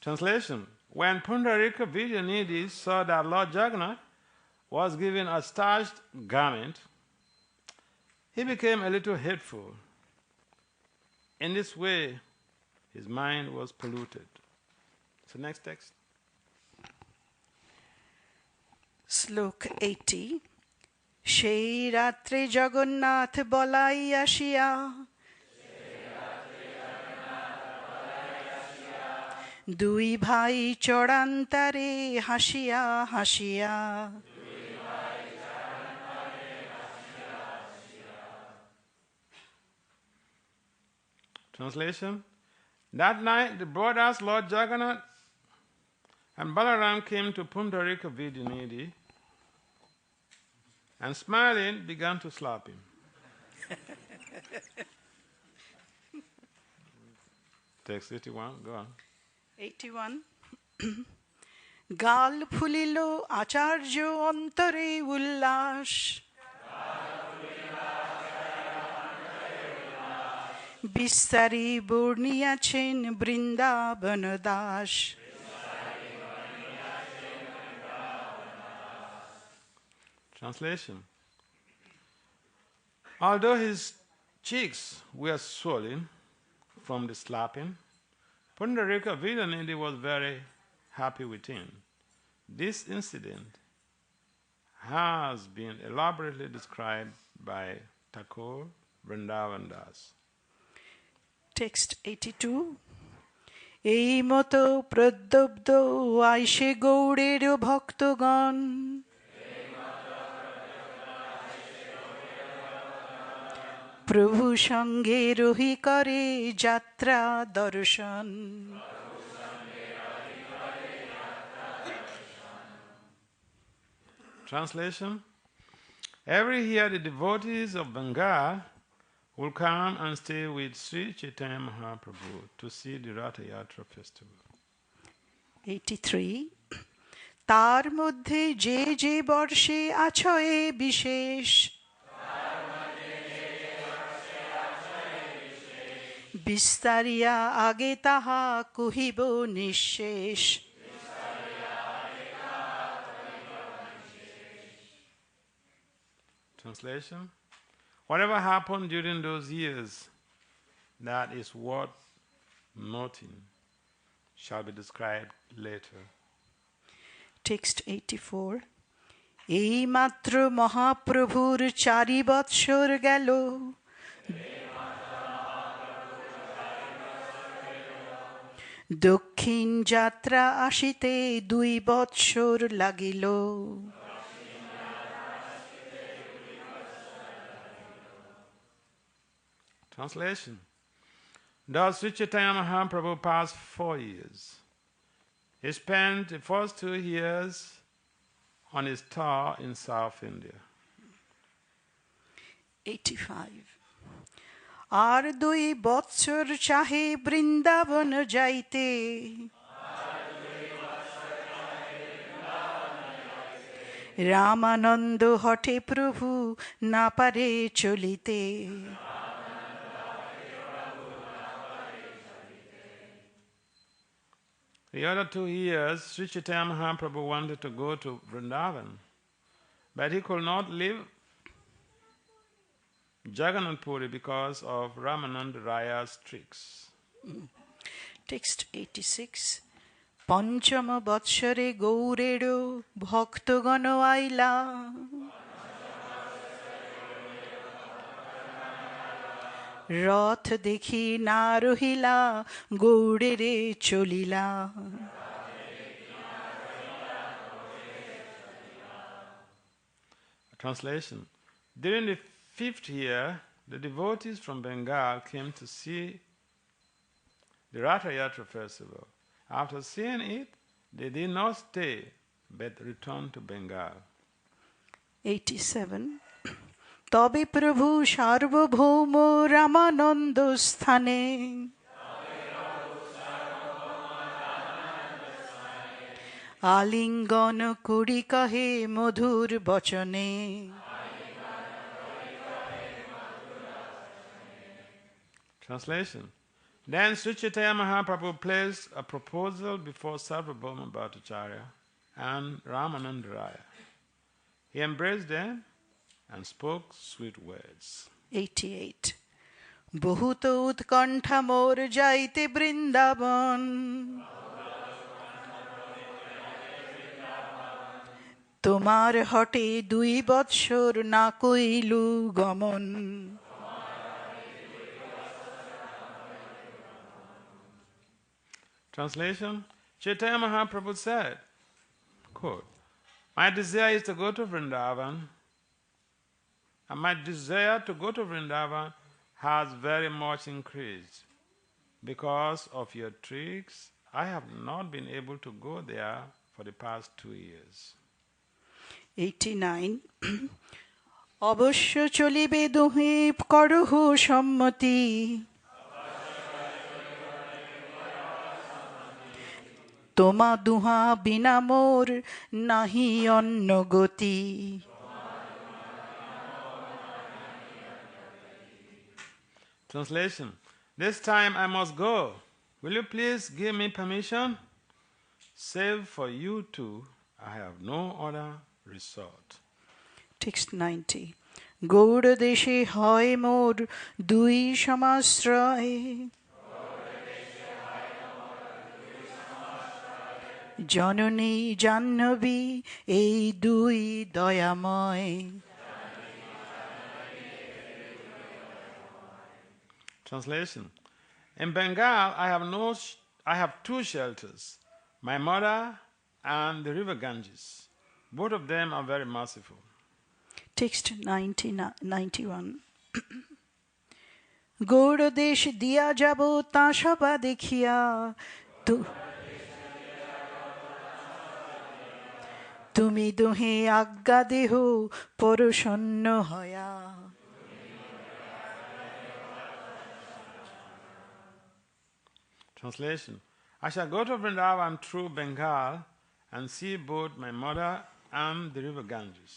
Translation. When Pundarika Vidyanidhi saw that Lord Jagannath was given a starched garment, he became a little hateful. In this way, his mind was polluted. So next text. Slok 80. Shei ratre Jagannath bolai ashiya, Dui bhai chorantare hashiya hashiya. Translation. That night, the brothers Lord Jagannath and Balaram came to Pundarika Vidyanidhi and smiling began to slap him. Text 81, go on. 81. Gal phulilo acharyo antare ullas, Bistari burniyachen Brindavan das. Translation. Although his cheeks were swollen from the slapping, Pundarika Vidyanidhi was very happy with him. This incident has been elaborately described by Thakur Vrindavan Das. Text 82. Ei moto pradobdo aishe gaurer bhaktogan, Prabhu sange rohi kare jatra darshan. Translation. Every year the devotees of Bengal will come and stay with Sri Chaitanya Mahaprabhu to see the Ratha Yatra festival. 83. তার মধ্যে যে যে বর্ষে আছয়ে বিশেষ, বিস্তারিয়া আগে তাহা কহিব নিঃশেষ। Translation. Whatever happened during those years that is worth noting shall be described later. Text 84. এই মাত্র মহাপ্রভুর 4 বৎসর গেল, দক্ষিণ যাত্রা আসিতে 2 বৎসর লাগিল। Translation. Thus Sri Chaitanya Mahaprabhu passed 4 years. He spent the first 2 years on his tour in South India. 85. আর 2 বৎসর চাহে বৃন্দাবন যাইতে, রামানন্দ হঠে প্রভু না পারে চলিতে। The other 2 years, Sri Chaitanya Mahaprabhu wanted to go to Vrindavan, but he could not leave Jagannath Puri because of Ramananda Raya's tricks. Text 86. পঞ্চম বৎসরে গৌরের ভক্তগণ আইলা, রথ দেখি না রহিলা গৌড়েরে চলিলা। Translation. During the 5th year, the devotees from Bengal came to see the Ratha Yatra festival. After seeing it, they did not stay, but returned to Bengal. 87. তবে প্রভু সার্বভৌম রামানন্দ স্থানে, আলিঙ্গন করি কহে মধুর বচনে। Translation. Then Sri Chaitanya Mahaprabhu placed a proposal before Sarvabhauma Bhattacharya and Ramananda Raya. He embraced them and spoke sweet words. 88. বহুত উৎকণ্ঠা মোর যাইতে বৃন্দাবন, তোমার হটে 2 বৎসর না কইলু গমন। Translation: Chaitanya Mahaprabhu said, quote, "My desire is to go to Vrindavan, and my desire to go to Vrindavan has very much increased. Because of your tricks, I have not been able to go there for the past 2 years." 89. অবশ্য চলিবে দুহে করহ সম্মতি, তোমা দুহা বিনা মোর নাহি অন্য গতি। Translation: This time I must go. Will you please give me permission? Save for you two, I have no other resort. Text 90. Gaur দেশে হয় মোর 2 সমাশ্রয়, জননী জাহ্নবী এই 2 দয়াময়। Translation: In Bengal, I have 2 shelters, my mother and the river Ganges. Both of them are very merciful. Text 91. Gaur দেশ দিয়া যাব তা সবা দেখিয়া, তুমি দুহে আজ্ঞা দেহ পরশন্ন হয়া। Translation: I shall go to Vrindavan through Bengal and see both my mother and the river Ganges.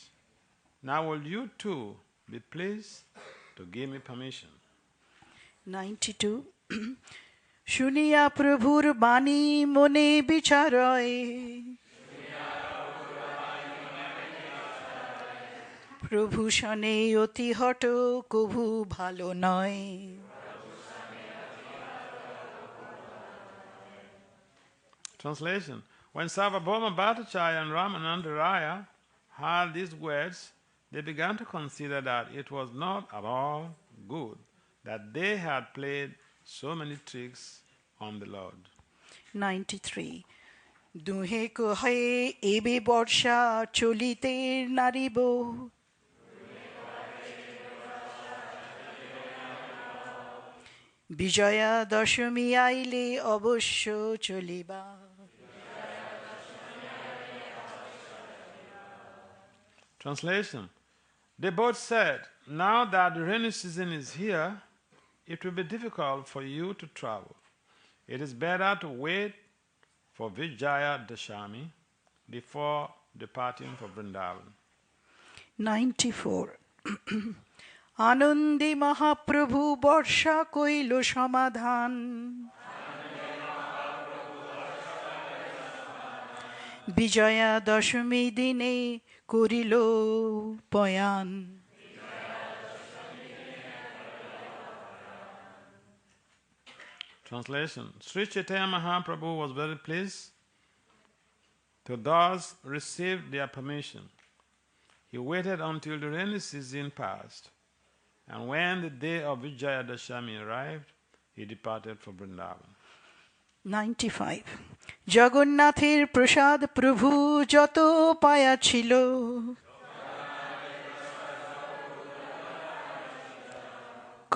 Now will you too be pleased to give me permission? 92. শুনিয়া প্রভুর বাণী মনে বিচারয়, প্রভু শনে অতি হট কভু ভালো নয়। Translation: When Sarvabhauma Bhattacharya and Ramananda Raya heard these words, they began to consider that it was not at all good that they had played so many tricks on the Lord. 93. দুহে কহে এবে বর্ষা চলিতে নারিব, বিজয়া দশমী আইলে অবশ্য চলিবা। Translation: They both said, now that the rainy season is here, it will be difficult for you to travel. It is better to wait for Vijaya Dashami before departing for Vrindavan. 94. আনন্দে মহাপ্রভু বর্ষা কইল সমাধান, বিজয়া দশমী দিনে করিল পয়ান। Translation: Sri Chaitanya Mahaprabhu was very pleased to thus receive their permission. He waited until the rainy season passed, and when the day of Vijaya Dashami arrived, he departed for Vrindavan. 95. জগন্নাথের প্রসাদ প্রভু যত পায়া ছিল,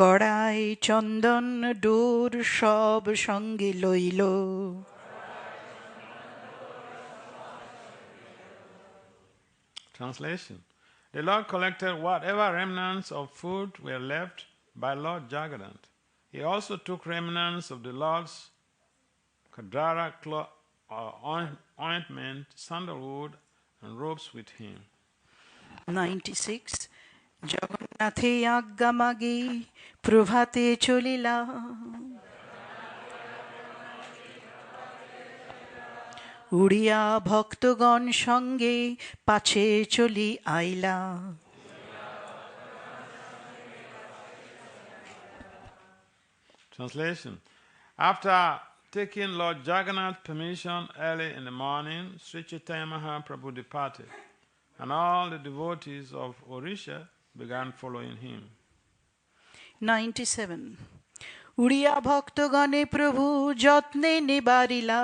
কড়াই চন্দন ডোর সব সঙ্গে লইল। Translation: The Lord collected whatever remnants of food were left by Lord Jagannath. He also took remnants of the Lord's Kadara ointment, sandalwood, and robes with him. 96. জগন্নাথে আজ্ঞা মাগি প্রভাতে চলিলা, উড়িয়া ভক্তগণ সঙ্গে পাছে চলি আইলা। Translation. After taking Lord Jagannath's permission early in the morning, Sri Chaitanya Mahaprabhu departed, and all the devotees of Orissa began following him. 97. উড়িয়া ভক্তগণে প্রভু যত্নে নিবারিলা,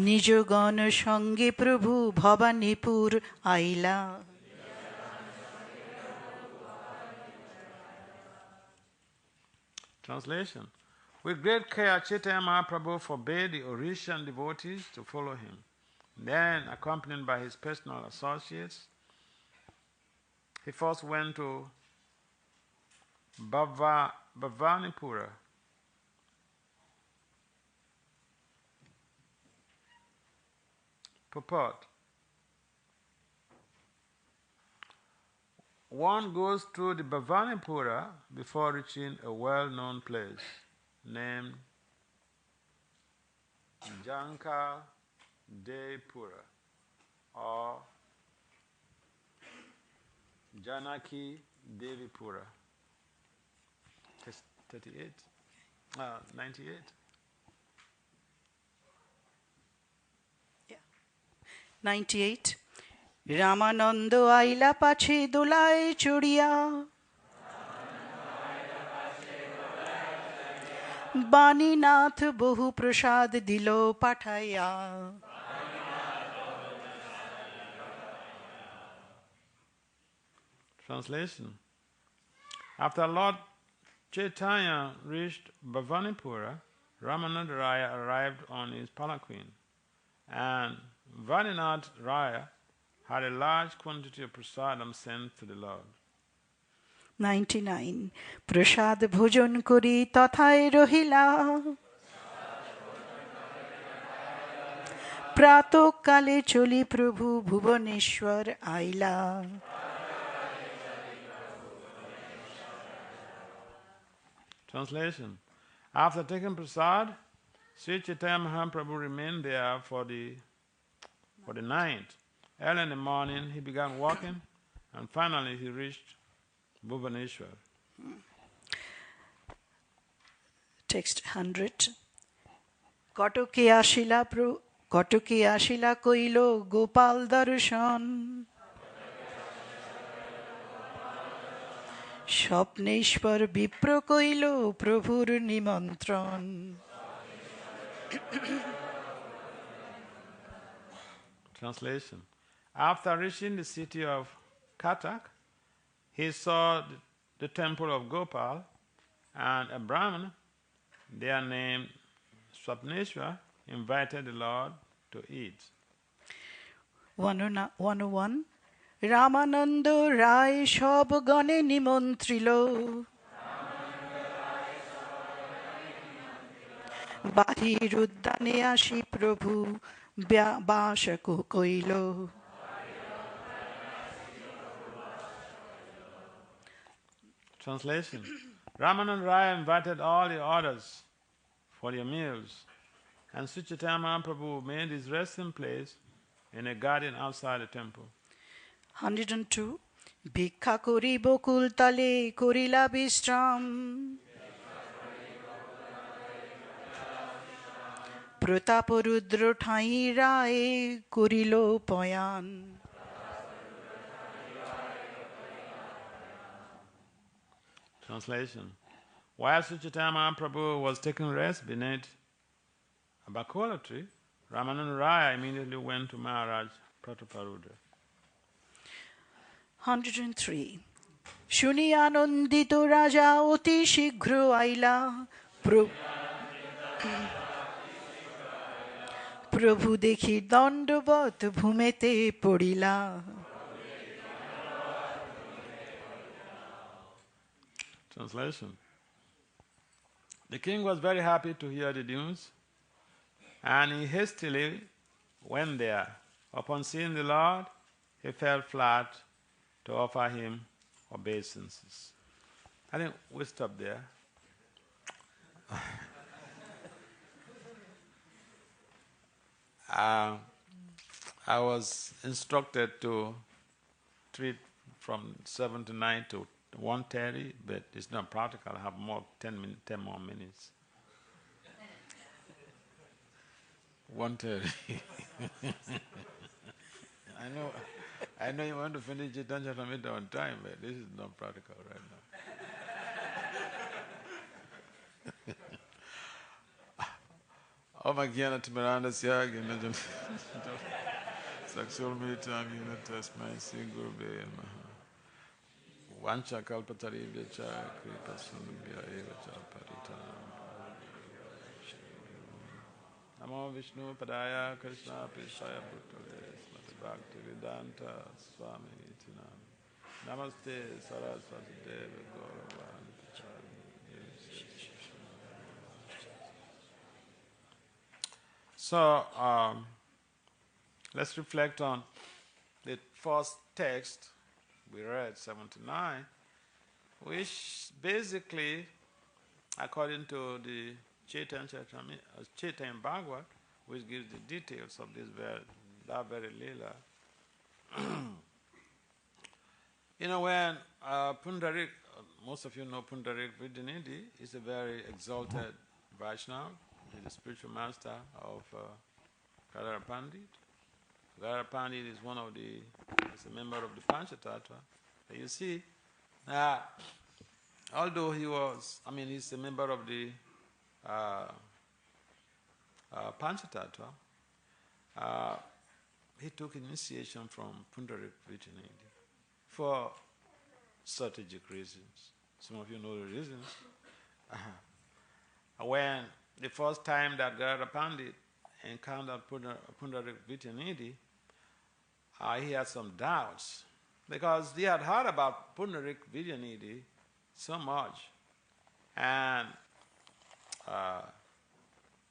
নিজগণ সঙ্গে প্রভু ভবানীপুর আইলা। Translation. With great care, Chaitanya Mahaprabhu forbade the Orishyan devotees to follow him. Then, accompanied by his personal associates, he first went to Bhavanipura. Purport. One goes through the Bhavanipura before reaching a well-known place named Janka Depura or Janaki Devipura. 38? 98? 98. Ramananda আইলা পাছে দোলায় চড়িয়া, বাণীনাথ বহু প্রসাদ দিল পাঠাইয়া। Translation. After Lord Chaitanya reached Bhavanipura, Ramananda Raya arrived on his palanquin, and Vaninath Raya had a large quantity of prasadam sent to the Lord. 99. প্রসাদ ভোজন করি তথায় রহিলা, প্রাতঃকালে চলি প্রভু ভুবনেশ্বর আইলা। Translation. After taking prasad, Sri Chaitanya Mahaprabhu remained there for the night. Early in the morning, he began walking, and finally he reached Bhubaneswar. Text 100. কটকে আসিলা কইল গোপাল দর্শন, স্বপ্নেশ্বর বিপ্র কইল প্রভুর নিমন্ত্রণ। Translation. After reaching the city of Katak, he saw the temple of Gopal, and a Brahmana, there named Swapneshwar, invited the Lord to eat. 101. Ramananda রায় সব গণে নিমন্ত্রিল, বাহির উদ্যানে আসি প্রভু বাস কইল। Translation. Ramananda Raya invited all the others for their meals, and Sri Chaitanya Mahaprabhu made his resting place in a garden outside the temple. 102. ভিক্ষা করি বকুল তলে করিলা বিশ্রাম, প্রতাপ রুদ্র ঠাঁই রায় করিল পয়ান। Translation. While Sri Chaitanya Mahaprabhu was taking rest beneath a bakola tree, Ramananda Raya immediately went to Maharaj Prataparudra. 103. শুনি আনন্দিত রাজা অতি শীঘ্র আইলা, প্রভু দেখি দণ্ডবত ভূমেতে পড়িলা। Translation. The king was very happy to hear the news, and he hastily went there. Upon seeing the Lord, he fell flat to offer him obeisances. I think we stop there. I was instructed to treat from 7 to 9 to 1:30, but it's not practical. I have 10 more minutes. 1:30. I know you want to finish Chaitanya Samhita on time, but this is not practical right now. Om Jnana Timirandasya Jnana Saksul Mitam Jnana Tasmai Sri Gurube Namaha Vancha Kalpataribhya Cha Kripa Sundhya Eva Cha Paritam Namo Vishnu Padaya Krishna Pishaya Bhutale Smati BhaktiVasudeva Swami Itinam Namaste Saraswati Deva Gauravan Pachari. So, let's reflect on the first text we read, 79, which basically, according to the Chaitanya Bhagavad, which gives the details of that very lila. When Pundarik, most of you know Pundarik Vidyanidhi, is a very exalted Vaishnava. He's the spiritual master of Gadadhar Pandit. Gadadhar Pandit is is a member of the Panchatattva. But you see, although he's a member of the Panchatattva, he took initiation from Pundarik Vidyanidhi for strategic reasons. Some of you know the reasons. When the first time that Gadadhar Pandit encountered Pundarik Vidyanidhi, he had some doubts because he had heard about Pundarik Vidyanidhi so much, and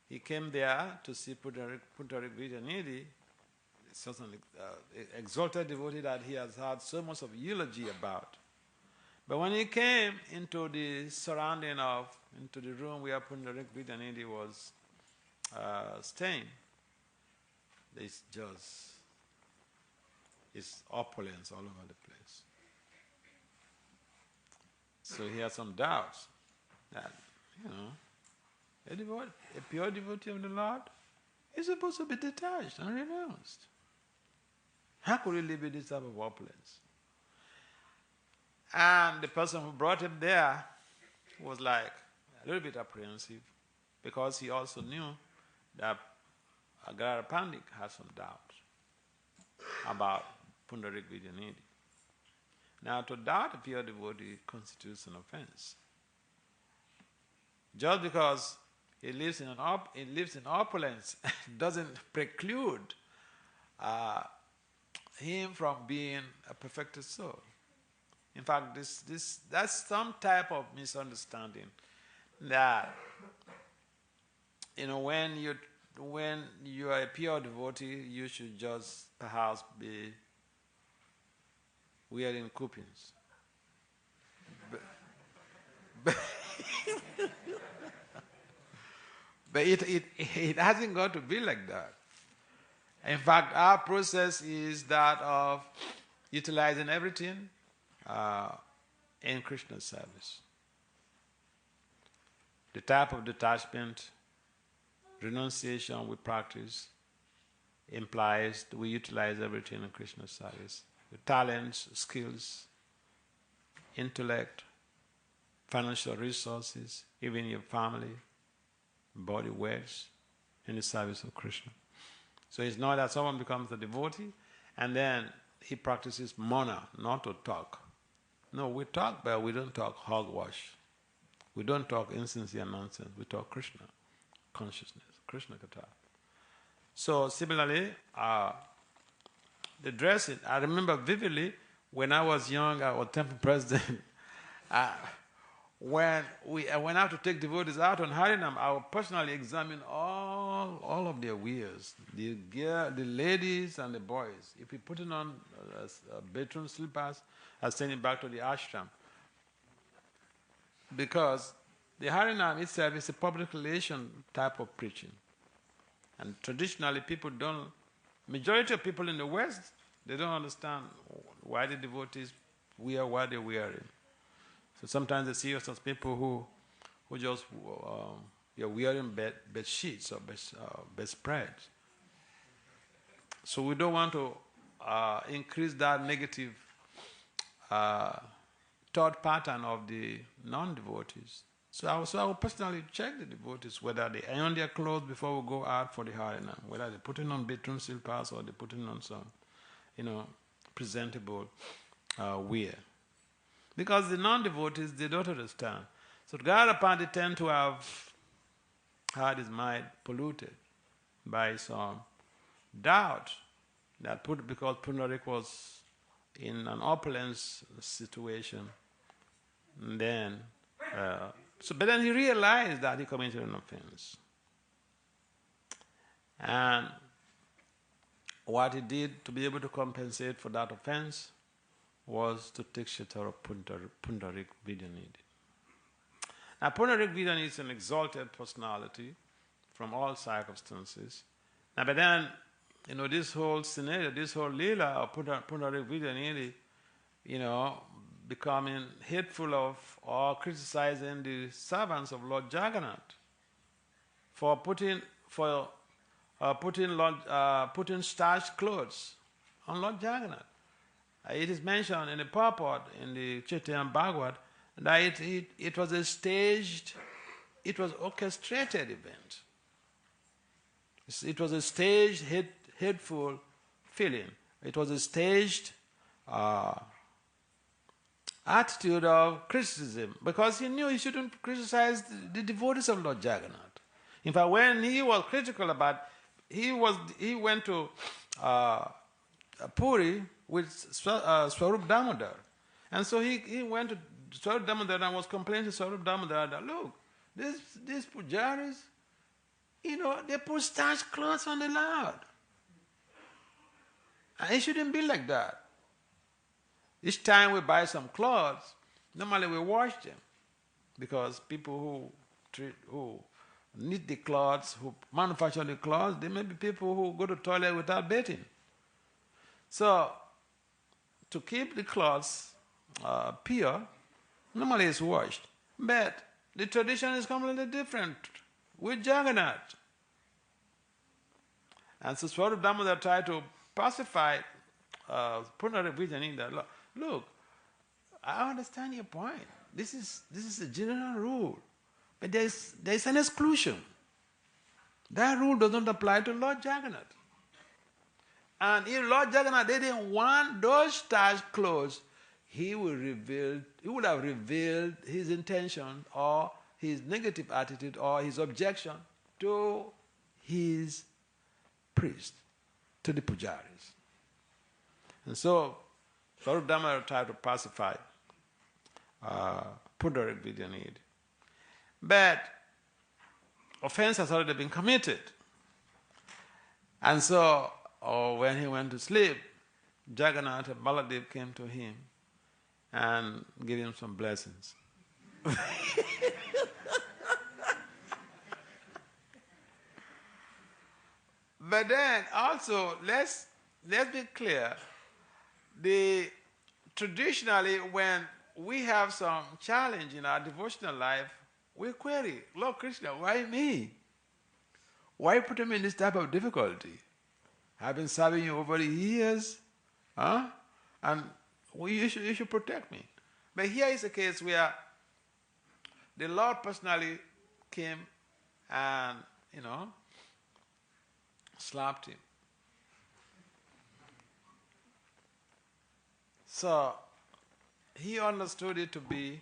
he came there to see Pundarik Vidyanidhi, certainly exalted devotee that he has had so much of eulogy about. But when he came into the surrounding into the room where Pundarik Vidyanidhi was staying, it's opulence all over the place. So he had some doubts that, a pure devotee of the Lord is supposed to be detached and renounced. How could he live with this type of opulence? And the person who brought him there was like a little bit apprehensive because he also knew that Gadadhar Pandit had some doubts about Pundarik Vidyanidhi. Now, to doubt a pure devotee constitutes an offense. Just because he lives in opulence doesn't preclude him from being a perfected soul. In fact, that's some type of misunderstanding that when you are a pure devotee, you should just perhaps be wearing kupins. But it hasn't got to be like that. In fact, our process is that of utilizing everything in Krishna's service. The type of detachment, renunciation we practice implies that we utilize everything in Krishna's service. The talents, skills, intellect, financial resources, even your family, body works in the service of Krishna. So it's not that someone becomes a devotee and then he practices mana, not to talk. No, we talk, but we don't talk hogwash. We don't talk insincere nonsense. We talk Krishna consciousness, Krishna Katha. So similarly, the dressing, I remember vividly when I was young, I was temple president. When I went out to take devotees out on Harinam, I would personally examine all of their wears, the gear, the ladies and the boys. If we put it on bedroom slippers, I send it back to the ashram. Because the Harinam itself is a public relation type of preaching. And traditionally majority of people in the West, they don't understand why the devotees wear what they're wearing. So sometimes they see us as people who just you're wearing bed sheets or bed spreads. So we don't want to increase that negative thought pattern of the non-devotees. So I will personally check the devotees whether they iron their clothes before we go out for the Harinam, whether they're putting on bedroom slippers or they're putting on some, presentable wear. Because the non-devotees, they don't understand. So the Gharapati tend to have had his mind polluted by some doubt that because Pundarik was in an opulence situation, and then but then he realized that he committed an offense. And what he did to be able to compensate for that offense was to take shelter of Pundarik Vidyanidhi. Now Pundarik Vidyanidhi is an exalted personality from all circumstances. Now but then, this whole scenario, this whole lila of Pundarik Vidyanidhi, becoming hateful of or criticizing the servants of Lord Jagannath for putting starched clothes on Lord Jagannath. It is mentioned in the purport in the Chaitanya Bhagavad that it was a staged, it was orchestrated event. It was a staged hateful feeling. It was a staged attitude of criticism, because he knew he shouldn't criticize the devotees of Lord Jagannath. In fact, when he was critical about, he went to Puri with Swarup Damodar, and so he went to Swarup Damodar and was complaining to Swarup Damodar that, look, these pujaris, they put starched clothes on the Lord. And it shouldn't be like that. Each time we buy some clothes, normally we wash them, because people who knit the clothes, who manufacture the clothes, they may be people who go to the toilet without bathing. So, to keep the clothes pure, normally it's washed. But the tradition is completely different with Jagannath. And so Swarup Damodar tried to pacify Pundarik Vidyanidhi that, look, I understand your point. This is a general rule. But there is an exclusion. That rule does not apply to Lord Jagannath. And if Lord Jagannath didn't want those starched clothes, he would have revealed his intention or his negative attitude or his objection to his priest, to the pujaris. And so Swarup Damodar tried to pacify Pundarik Vidyanidhi. But offense has already been committed. And so when he went to sleep, Jagannath and Baladev came to him and gave him some blessings. But then also, let's be clear. Traditionally, when we have some challenge in our devotional life, we query, Lord Krishna, why me? Why put him in this type of difficulty? I've been serving you over the years, and you should protect me. But here is a case where the Lord personally came and, slapped him. So he understood it to be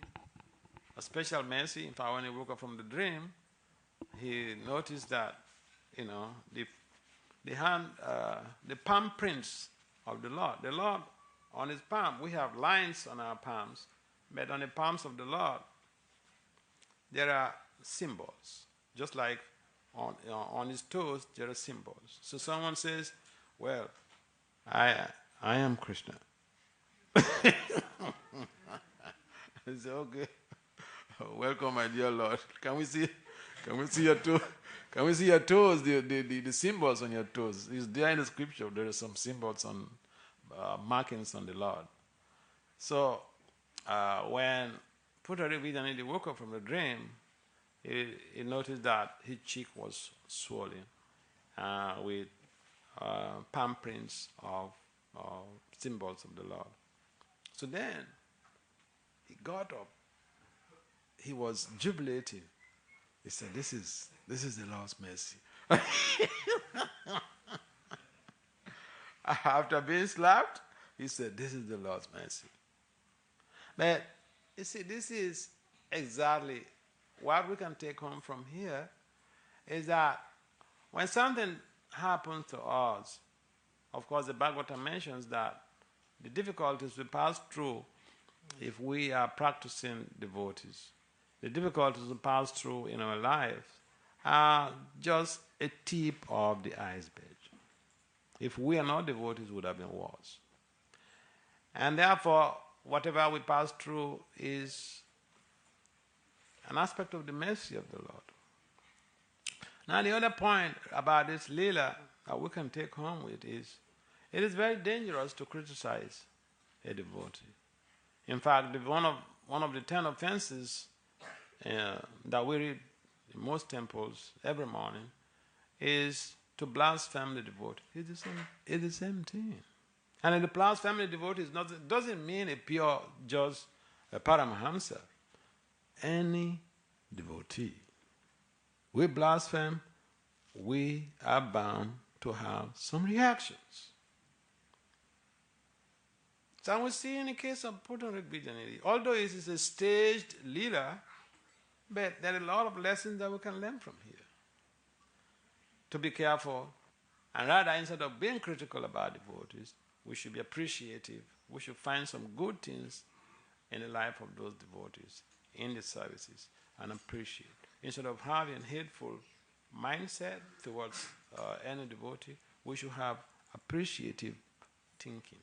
a special mercy. In fact, when he woke up from the dream, he noticed that, the hand, the palm prints of the Lord. The Lord, on his palm, we have lines on our palms, but on the palms of the Lord, there are symbols, just like on his toes there are symbols. So someone says, well, I am Krishna. I say, okay, welcome my dear Lord. Can we see Can we see your toe? Can we see your toes? The symbols on your toes. Is there in the scripture? There are some symbols on markings on the Lord. So when Puttari Vijayanidhi woke up from the dream, he noticed that his cheek was swollen with palm prints of symbols of the Lord. So then he got up. He was jubilating. He said, "This is the Lord's mercy." After being slapped, he said, "This is the Lord's mercy." But you see, this is exactly what we can take home from here, is that when something happens to us, of course the Bhagavatam mentions that the difficulties we pass through if we are practicing devotees, the difficulties we pass through in our life are just a tip of the iceberg. If we are not devotees, it would have been worse. And therefore, whatever we pass through is an aspect of the mercy of the Lord. Now, the other point about this lila that we can take home with is, it is very dangerous to criticize a devotee. In fact, one of the 10 offenses that we read in most temples every morning is to blaspheme the devotee. It's the same thing. And the blaspheme the devotee doesn't mean a pure, just a paramahamsa. Any devotee. We blaspheme, we are bound to have some reactions. So we see in the case of Puttarik Vijayanidhi, although it is a staged lila, but there are a lot of lessons that we can learn from here. To be careful, and rather instead of being critical about devotees, we should be appreciative. We should find some good things in the life of those devotees, in the services, and appreciate. Instead of having hateful mindset towards any devotee, we should have appreciative thinking.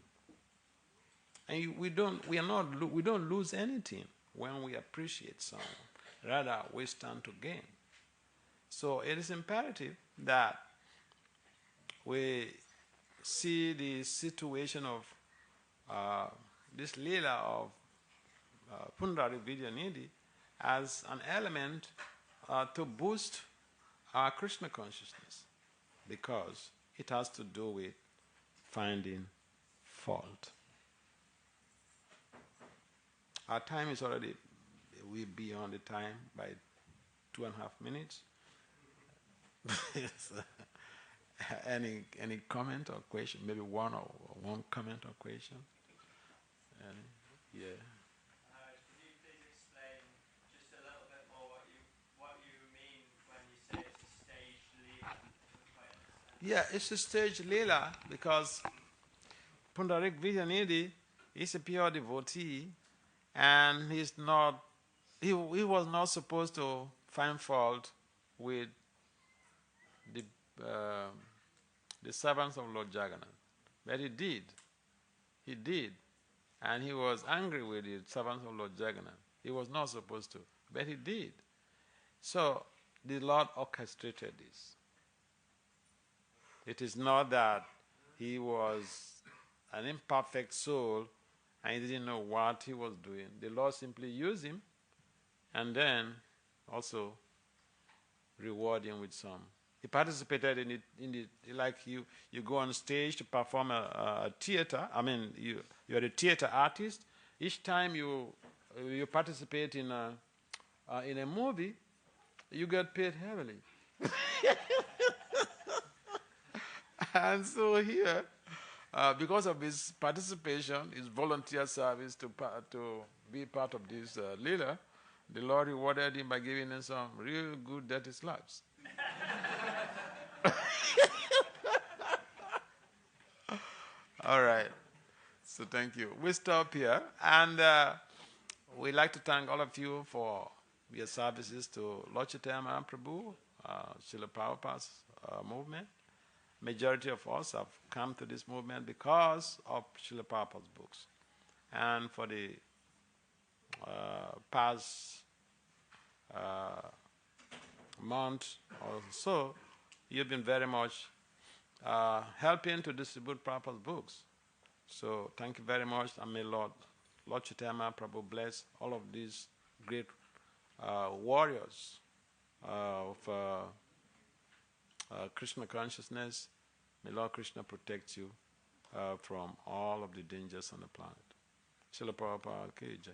And we don't lose anything when we appreciate someone. Rather, we stand to gain. So it is imperative that we see the situation of this lila of Puttarik Vijayanidhi as an element to boost our Krishna consciousness, because it has to do with finding fault. Our time is already way beyond the time by 2.5 minutes. Any comment or question? Maybe one comment or question? Yeah. Could you please explain just a little bit more what you mean when you say it's a staged lila? I don't quite understand. Yeah, it's a staged lila because Puttarik Vijayanidhi is a pure devotee, and he was not supposed to find fault with the servants of Lord Jagannath. But he did. He did. And he was angry with the servants of Lord Jagannath. He was not supposed to, but he did. So the Lord orchestrated this. It is not that he was an imperfect soul and he didn't know what he was doing. The Lord simply used him and then also reward him with some. He participated in it like you go on stage to perform a theater. I mean, you're a theater artist. Each time you participate in a movie, you get paid heavily. And so here, because of his participation, his volunteer service to be part of this lila, the Lord rewarded him by giving him some real good dirty slaps. All right. So thank you. We stop here, and we'd like to thank all of you for your services to Lord Chaitanya Mahaprabhu, Srila Prabhupada's movement. Majority of us have come to this movement because of Srila Prabhupada's books. And for the past month or so, you've been very much helping to distribute Prabhupada's books. So thank you very much, and may Lord Chaitanya Prabhu bless all of these great warriors of Krishna consciousness. May Lord Krishna protect you from all of the dangers on the planet. Srila Prabhupada ki jai.